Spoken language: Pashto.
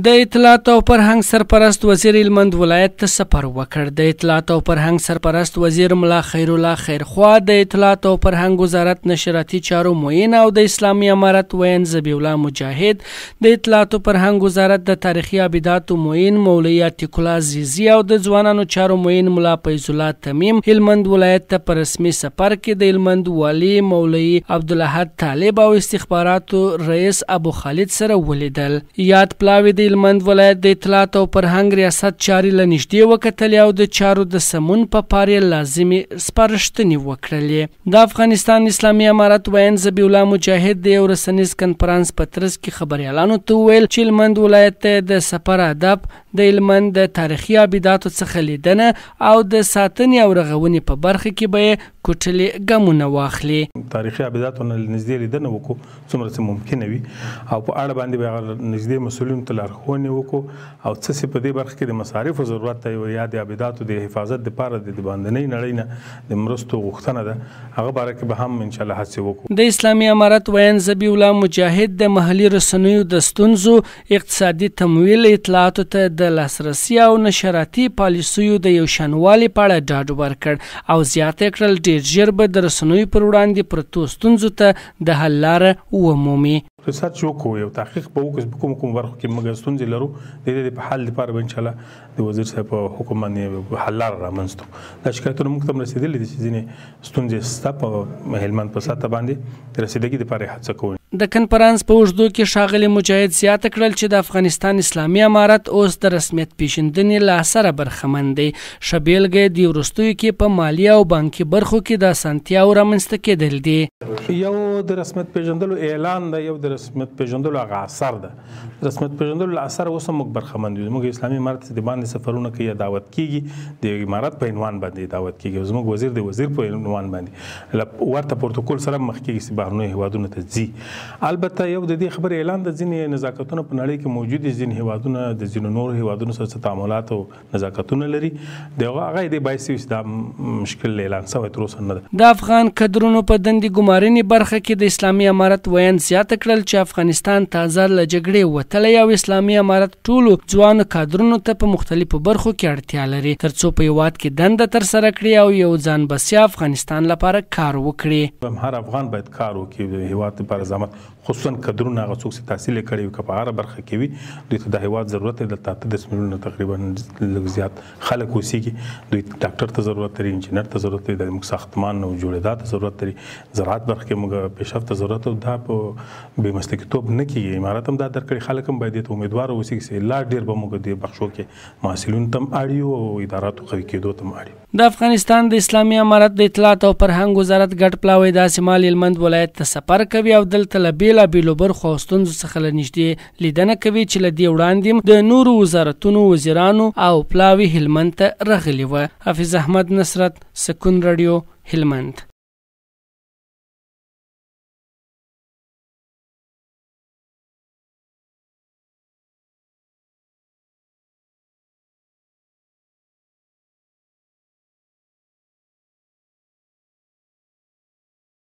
د اطلاعات او فرهنګ سرپرست وزیر هلمند ولایت ته سفر وکړ. د اطلاعات او فرهنګ سرپرست وزیر ملا خیرالله خیرخوا د اطلاعات او فرهنګ وزارت نشراتي چارو معین او د اسلامي امارت وین ذبیح الله مجاهد، د اطلاعات او فرهنګ وزارت د تاریخي ابداتو معین مولوی عتیق الله عزیزی او د ځوانانو چارو معین ملا فیض الله تمیم هلمند ولایت ته په رسمي سفر کې د هلمند والي مولوی عبدالاحد طالب او استخباراتو رئیس ابو خالد سره ولیدل. یاد پلاوی د هلمند ولایت د اطلاعات او فرهنګ ریاست چارې له نږدې وکتلې او د چارو د سمون په پاره لازمي سپارښتنې وکړلې. د افغانستان اسلامي امارت وین ذبیح الله مجاهد د یو رسنیز کنفرانس په ترڅ کې خبریالانو ته وویل چې هلمند ولایت ته د سفر هدف د هلمند د تاریخي ابداتو څخه لیدنه او د ساتنې او رغونې په برخه کې به کوټلې ګامونه واخلي. تاریخي ابداتو نه نږدې لیدنه وکړو څومره چې ممکنه وي او په اړه باندې به نږدې مسؤلینو ته لارښوونې وکړو او څه چې په دې برخه کې د مصارفو ضرورت دی یا د ابداتو د حفاظت دپاره د باندنۍ نړۍ نه د مرستو غوښتنه ده، هغه باره کې به هم انشاءالله هڅې وکړو. د اسلامي امارت وین ذبیح الله مجاهد د محلي رسنیو د ستونزو، اقتصادي تمویل، اطلاعاتو ته د لاسرسي او نشراتي پالیسیو د یو شانوالي په اړه ډاډ ورکړ او زیاته کړل ډېر ژر به د رسنیو پر وړاندې پرتو ستونزو ته د حل لاره ومومي. ریسرچ وکړو، یو تحقیق به وکړو چې کوم برخو کې موږ ستونزې لرو، د دې په حل لپاره به انشاءالله د وزیر صاحب په حکم باندې حل لاره رامنځته کړو. دا شکایتونه موږ ته هم رسېدلي دي چې ځینې ستونزې شته په هلمند په سطحه باندې د رسېدګۍ دپاره یې هڅه کوو. د کنفرانس په اوږدو کې ښاغلي مجاهد زیاته کړل چې د افغانستان اسلامي امارت اوس د رسمیت پیژندنې له اثره برخمن دی. ښه بېلګه یې د وروستیو کې په مالي او بانکي برخو کې د اسانتیاو رامنځته کېدل دي. یو د رسمیت پیژندلو اعلان ده، یو د رسمیت پیژندلو هغه اثر ده. رسمیت پیژندلو له اثره اوس هم موږ برخمن یو. موږ اسلامي امارت د باندې سفرونه کوي، دعوت کیږي د امارت په عنوان باندې دعوت کیږي، زموږ وزیر د وزیر په عنوان باندې ورته پروتوکول سره مخ کیږي چې بهرنیو هیوادونو ته ځي. البته یو د دې خبرې اعلان د ځینې نزاکتونه په نړۍ کې موجود دي، ځینې هیوادونه د ځینو نورو هیوادونو سره تعاملات او نزاکتونه لري، د هغه د باعث چې دا مشکل اعلان شوی تر اوسه نه ده. د افغان کډرونو په دندې ګمارنې برخه کې د اسلامي امارت وین زیاته کړل چې افغانستان تازه له جګړې وتلی او اسلامي امارت ټولو ځوانو کادرونو ته په مختلفو برخو کې اړتیا لري ترڅو په هیواد کې دنده ترسره کړي او یو ځان بسیا افغانستان لپاره کار وکړي. هر افغان باید کار وکړي د هیواد لپاره زحمت، خصوصا کډرونه هغه څوک چې تحصیل یې کړی وي که په هره برخه کې وي، دوی ته د هیواد ضرورت دی. دلته 10 میلیونه تقریبا لږ زیات خلک اوسېږي، دوی ډاکټر ته ضرورت لري، انجینر ته ضرورت لري، د موږ ساختمان او جوړېدا ته ضرورت لري، زراعت برخه کې موږ پیشرفت ته ضرورت لري. دا په بې مسلکیتوب نه کېږي. امارت هم دا درکړي، خلک هم باید دې ته امیدواره اوسېږي چې لا ډېر به موږ دې بخشو کې محصلینو ته هم اړ یو او اداراتو قوي کېدو ته هم اړ یو. د افغانستان د اسلامي امارت د اطلاعات او فرهنګ وزارت ګډ پلاوی داسې مال هلمند ولایت ته سفر کوي او دلته له بېلابېلو برخو او ستونزو څخه له نږدې لیدنه کوي چې له دې وړاندې د نورو وزارتونو وزیرانو او پلاوي هلمند ته راغلي وه. حافظ احمد نصرت، سکون رادیو، هلمند.